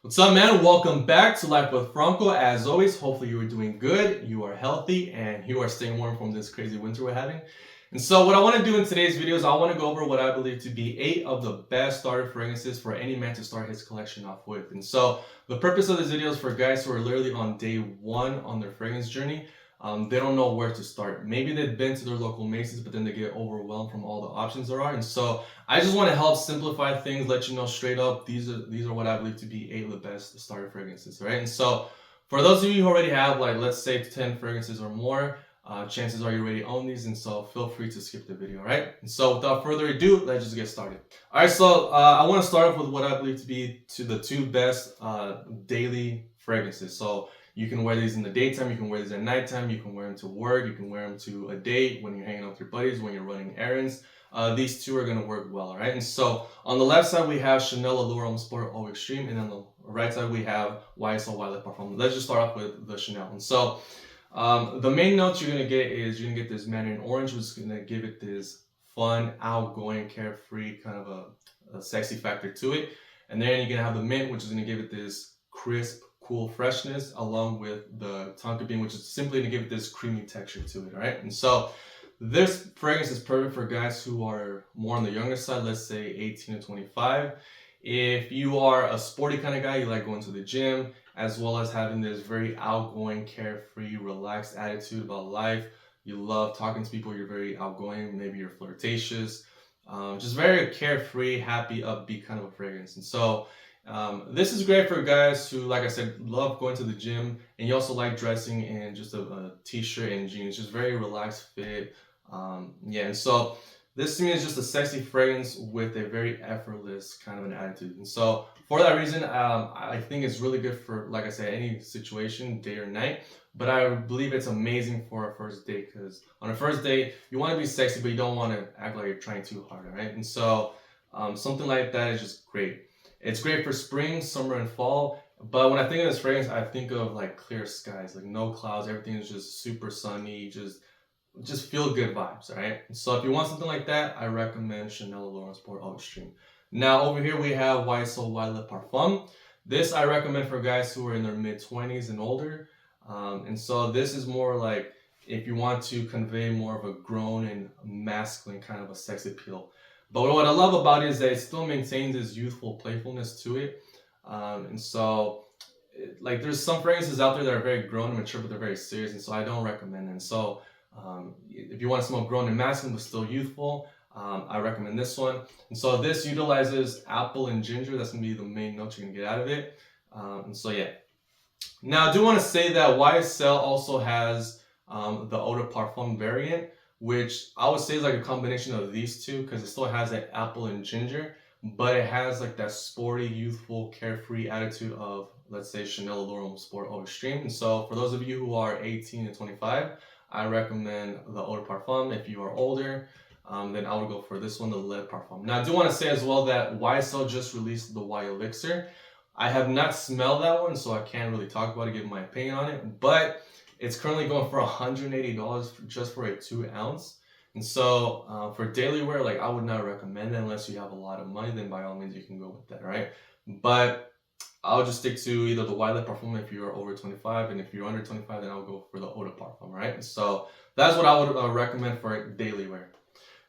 What's up, man? Welcome back to Life with Franco. As always, hopefully you are doing good, you are healthy, and you are staying warm from this crazy winter we're having. And so what I want to do in today's video is I want to go over what I believe to be 8 of the best starter fragrances for any man to start his collection off with. And so the purpose of this video is for guys who are literally on day 1 on their fragrance journey. They don't know where to start. Maybe they've been to their local Macy's, but then they get overwhelmed from all the options there are. And so I just want to help simplify things, let you know straight up, these are what I believe to be 8 of the best starter fragrances, right? And so for those of you who already have, like, let's say 10 fragrances or more, chances are you already own these, and so feel free to skip the video, right? And so without further ado, let's just get started. All right, so I want to start off with what I believe to be the 2 best daily fragrances. So you can wear these in the daytime, you can wear these at nighttime, you can wear them to work, you can wear them to a date, when you're hanging out with your buddies, when you're running errands. These 2 are going to work well, right? And so on the left side, we have Chanel Allure Homme Sport Eau Extreme, and on the right side, we have YSL Violet Parfum. Let's just start off with the Chanel. And so the main notes you're going to get is you're going to get this Mandarin Orange, which is going to give it this fun, outgoing, carefree, kind of a sexy factor to it. And then you're going to have the Mint, which is going to give it this crisp, cool freshness, along with the Tonka Bean, which is simply to give it this creamy texture to it, right? And so this fragrance is perfect for guys who are more on the younger side, let's say 18 to 25. If you are a sporty kind of guy, you like going to the gym, as well as having this very outgoing, carefree, relaxed attitude about life. You love talking to people, you're very outgoing, maybe you're flirtatious, just very carefree, happy, upbeat kind of a fragrance. And so this is great for guys who, like I said, love going to the gym, and you also like dressing in just a t-shirt and jeans, just very relaxed fit. And so this to me is just a sexy fragrance with a very effortless kind of an attitude. And so for that reason, I think it's really good for, like I said, any situation, day or night. But I believe it's amazing for a first date, because on a first date, you want to be sexy, but you don't want to act like you're trying too hard, right? And so something like that is just great. It's great for spring, summer, and fall. But when I think of this fragrance, I think of like clear skies, like no clouds, everything is just super sunny, just feel good vibes, all right? So if you want something like that, I recommend Chanel Allure Homme Sport Eau Extreme. Now over here we have YSL Violet Parfum. This I recommend for guys who are in their mid-20s and older. And so this is more like if you want to convey more of a grown and masculine kind of a sex appeal. But what I love about it is that it still maintains this youthful playfulness to it. And so like there's some fragrances out there that are very grown and mature, but they're very serious, and so I don't recommend them. So if you want to smell grown and masculine but still youthful, I recommend this one. And so this utilizes apple and ginger. That's going to be the main note you're going to get out of it. And so yeah. Now I do want to say that YSL also has the Eau de Parfum variant, which I would say is like a combination of these 2, because it still has that apple and ginger, but it has like that sporty, youthful, carefree attitude of, let's say, Chanel Allure Homme Sport Eau Extreme. And so for those of you who are 18 to 25, I recommend the Eau de Parfum. If you are older, then I would go for this one, the Le Parfum. Now I do want to say as well that YSL just released the Y Elixir. I have not smelled that one, so I can't really talk about it, give my opinion on it, but it's currently going for $180 just for a 2 ounce. And so for daily wear, like, I would not recommend it unless you have a lot of money. Then by all means you can go with that, right? But I'll just stick to either the Violet Parfum if you're over 25, and if you're under 25, then I'll go for the Eau de Parfum, right? So that's what I would recommend for daily wear.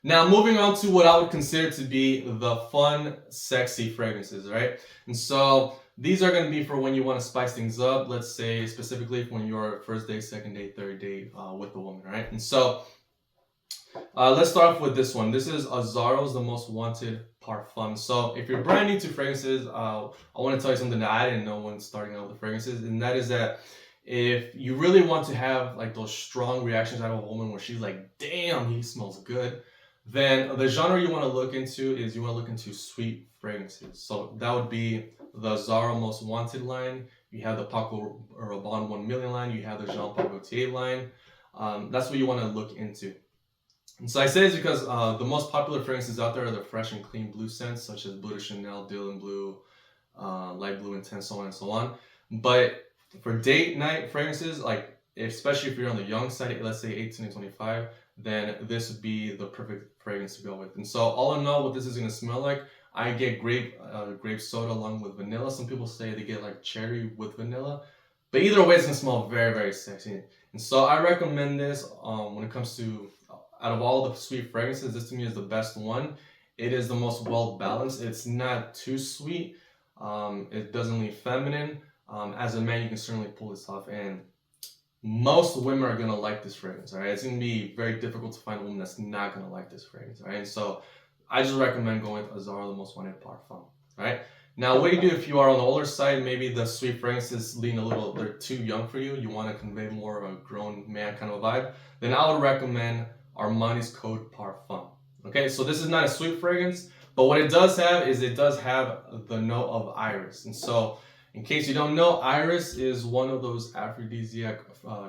Now moving on to what I would consider to be the fun, sexy fragrances, right? And so these are going to be for when you want to spice things up. Let's say specifically when you're first date, second date, third date with a woman, right? And so let's start off with this one. This is Azzaro's The Most Wanted Parfum. So if you're brand new to fragrances, I want to tell you something that I didn't know when starting out with fragrances, and that is that if you really want to have like those strong reactions out of a woman where she's like, damn, he smells good, then the genre you want to look into is you want to look into sweet fragrances. So that would be the Azzaro Most Wanted line. You have the Paco Rabanne 1 Million line. You have the Jean Paul Gaultier line. That's what you want to look into. And so I say this because the most popular fragrances out there are the fresh and clean blue scents, such as Bleu de Chanel, Dylan Blue, Light Blue Intense, so on and so on. But for date night fragrances, like especially if you're on the young side, let's say 18 to 25, then this would be the perfect fragrance to go with. And so all in all, what this is going to smell like, I get grape soda along with vanilla. Some people say they get like cherry with vanilla, but either way, it's gonna smell very, very sexy. And so I recommend this when it comes to, out of all the sweet fragrances, this to me is the best one. It is the most well balanced. It's not too sweet. It doesn't leave feminine. As a man, you can certainly pull this off, and most women are gonna like this fragrance. All right, it's gonna be very difficult to find a woman that's not gonna like this fragrance. All right, and so I just recommend going with Azara Le Most Wanted Parfum. Right. Now, what do you do if you are on the older side? Maybe the sweet fragrances lean a little, they're too young for you. You want to convey more of a grown man kind of vibe. Then I would recommend Armani's Code Parfum. Okay, so this is not a sweet fragrance, but what it does have is it does have the note of iris. And so, in case you don't know, iris is one of those aphrodisiac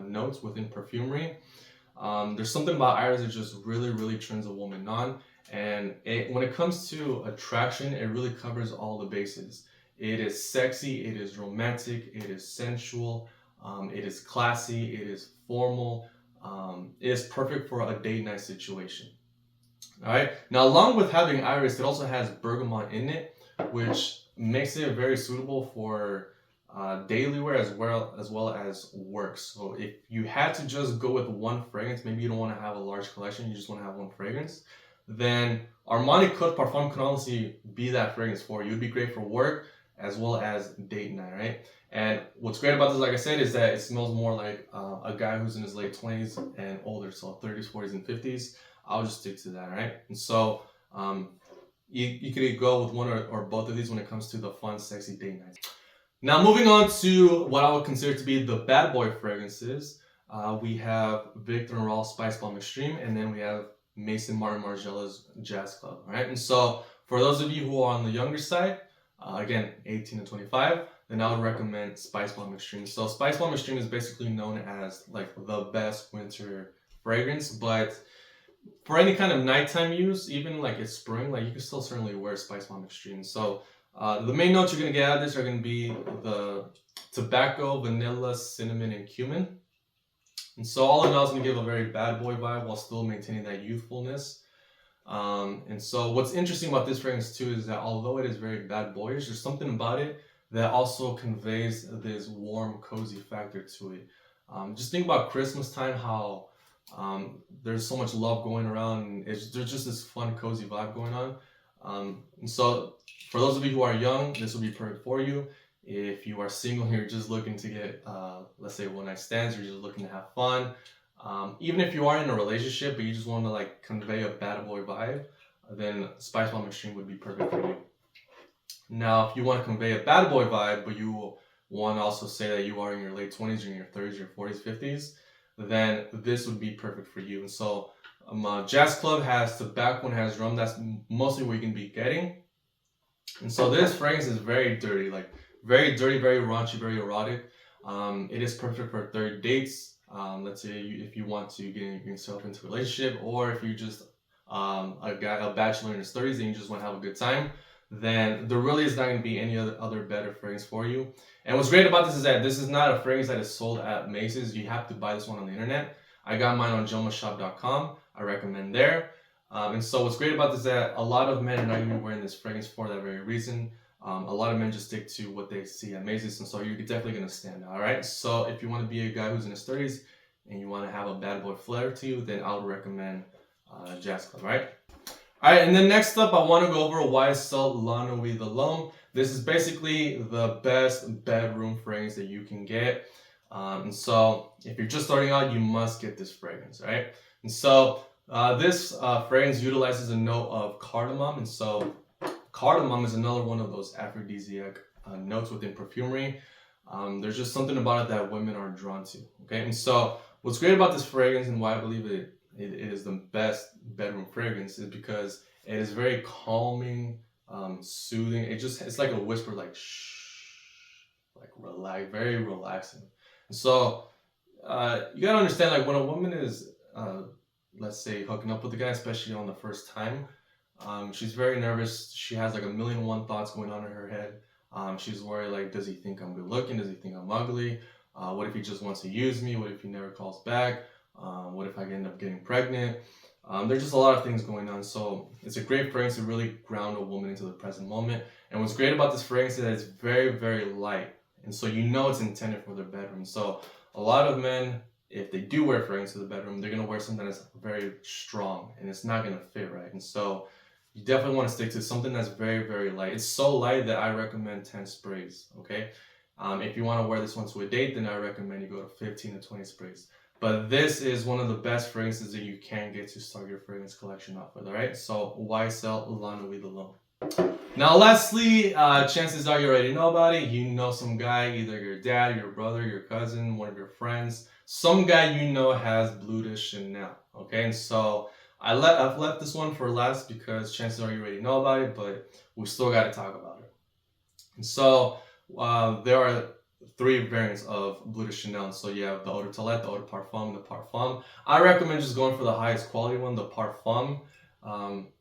notes within perfumery. There's something about iris that just really, really turns a woman on. And when it comes to attraction, it really covers all the bases. It is sexy, it is romantic, it is sensual, it is classy, it is formal, it is perfect for a date night situation. All right. Now, along with having iris, it also has bergamot in it, which makes it very suitable for daily wear as well as work. So if you had to just go with one fragrance, maybe you don't want to have a large collection, you just want to have one fragrance, then Armani Code Parfum can honestly be that fragrance for you. It'd be great for work as well as date night, right? And what's great about this, like I said, is that it smells more like a guy who's in his late 20s and older, so 30s, 40s, and 50s. I'll just stick to that, right? And so you could go with one or both of these when it comes to the fun, sexy date nights. Now, moving on to what I would consider to be the bad boy fragrances, we have Viktor and Rolf Spice Bomb Extreme, and then we have Maison Martin Margiela's Jazz Club, right? And so for those of you who are on the younger side, again, 18 to 25, then I would recommend Spice Bomb Extreme. So Spice Bomb Extreme is basically known as like the best winter fragrance, but for any kind of nighttime use, even like it's spring, like you can still certainly wear Spice Bomb Extreme. So the main notes you're gonna get out of this are gonna be the tobacco, vanilla, cinnamon, and cumin. And so all in all, it's gonna give a very bad boy vibe while still maintaining that youthfulness. And so what's interesting about this fragrance too is that although it is very bad boyish, there's something about it that also conveys this warm, cozy factor to it. Just think about Christmas time, how there's so much love going around, and there's just this fun, cozy vibe going on. And so for those of you who are young, this will be perfect for you. If you are single and you're just looking to get, let's say, one night stands, you're just looking to have fun. Even if you are in a relationship, but you just want to like convey a bad boy vibe, then Spice Bomb Extreme would be perfect for you. Now, if you want to convey a bad boy vibe, but you want to also say that you are in your late 20s or in your 30s, your 40s, 50s, then this would be perfect for you. And so Jazz Club has tobacco and has rum. That's mostly what you can be getting. And so this fragrance is very dirty, like very dirty, very raunchy, very erotic. It is perfect for third dates. Let's say if you want to get yourself into a relationship, or if you're just a bachelor in his 30s and you just want to have a good time, then there really is not going to be any other better fragrance for you. And what's great about this is that this is not a fragrance that is sold at Macy's. You have to buy this one on the internet. I got mine on JomoShop.com. I recommend there. And so what's great about this is that a lot of men are not going to be wearing this fragrance for that very reason. A lot of men just stick to what they see at Macy's, and so you're definitely going to stand out, all right? So if you want to be a guy who's in his 30s and you want to have a bad boy flair to you, then I would recommend Jazz Club, right? All right, and then next up, I want to go over YSL La Nuit de l'Homme. This is basically the best bedroom fragrance that you can get. And so if you're just starting out, you must get this fragrance, right? And so this fragrance utilizes a note of cardamom, and so cardamom is another one of those aphrodisiac notes within perfumery. There's just something about it that women are drawn to, okay? And so what's great about this fragrance and why I believe it is the best bedroom fragrance is because it is very calming, soothing. It's like a whisper, like shh, like relax, very relaxing. And so you gotta understand, like when a woman is, let's say, hooking up with a guy, especially on the first time, she's very nervous. She has like a million and one thoughts going on in her head. She's worried, like, does he think I'm good looking? Does he think I'm ugly? What if he just wants to use me? What if he never calls back? What if I end up getting pregnant? There's just a lot of things going on. So it's a great fragrance to really ground a woman into the present moment. And what's great about this fragrance is that it's very, very light. And so you know it's intended for their bedroom. So a lot of men, if they do wear fragrance to the bedroom, they're going to wear something that's very strong and it's not going to fit right. And so you definitely want to stick to something that's very, very light. It's so light that I recommend 10 sprays, okay? If you want to wear this one to a date, then I recommend you go to 15 to 20 sprays. But this is one of the best fragrances that you can get to start your fragrance collection off with, all right? So YSL La Nuit de l'Homme. Now, lastly, chances are you already know about it. You know some guy, either your dad, your brother, your cousin, one of your friends. Some guy you know has Bleu de Chanel, okay? And so I've left this one for last because chances are you already know about it, but we still got to talk about it. And so there are 3 variants of Bleu de Chanel. So you have the Eau de Toilette, the Eau de Parfum, the Parfum. I recommend just going for the highest quality one, the Parfum.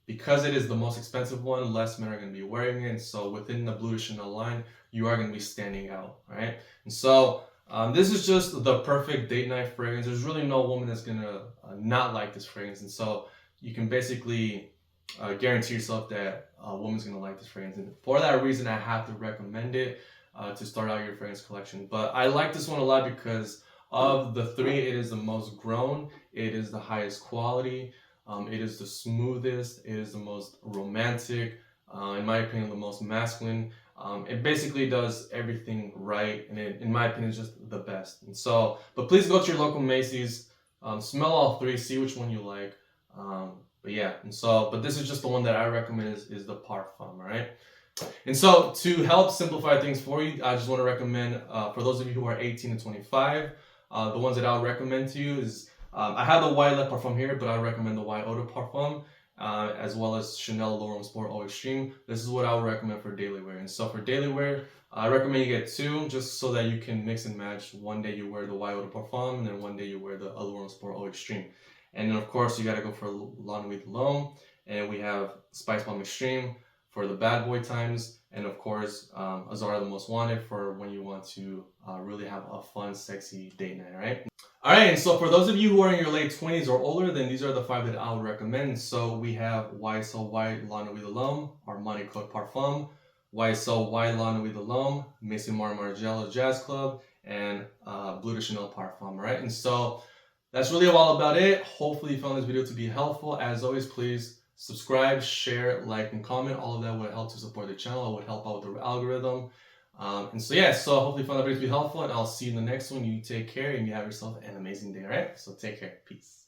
Because it is the most expensive one, less men are going to be wearing it. So within the Bleu de Chanel line, you are going to be standing out, right? And so this is just the perfect date night fragrance. There's really no woman that's going to not like this fragrance. And so you can basically guarantee yourself that a woman's going to like this fragrance. And for that reason, I have to recommend it to start out your fragrance collection. But I like this one a lot because of the 3, it is the most grown, it is the highest quality, it is the smoothest, it is the most romantic, in my opinion, the most masculine. It basically does everything right, and it, in my opinion, is just the best. And so, but please go to your local Macy's, smell all 3, see which one you like. But yeah, and so, but this is just the one that I recommend is the Parfum, all right? And so to help simplify things for you, I just want to recommend, for those of you who are 18 to 25, the ones that I would recommend to you is, I have the Y Le Parfum here, but I recommend the Y Eau de Parfum, as well as Chanel L'Homme Sport Eau Extreme. This is what I would recommend for daily wear. And so for daily wear, I recommend you get 2, just so that you can mix and match. One day you wear the Y Eau de Parfum, and then one day you wear the L'Homme Sport Eau Extreme. And then of course you got to go for La Nuit de l'Homme, and we have Spice Bomb Extreme for the bad boy times, and of course Azara the Most Wanted for when you want to really have a fun, sexy date night, right? All right, and so for those of you who are in your late 20s or older, then these are the 5 that I would recommend. So we have YSL Y La Nuit de l'Homme, Armani Code Parfum, YSL Y La Nuit de l'Homme, Maison Margiela Jazz Club, and Bleu de Chanel Parfum, right? And so that's really all about it. Hopefully you found this video to be helpful. As always, please subscribe, share, like, and comment. All of that would help to support the channel. It would help out with the algorithm. And so yeah, so hopefully you found that video to be helpful, and I'll see you in the next one. You take care and you have yourself an amazing day, all right? So take care. Peace.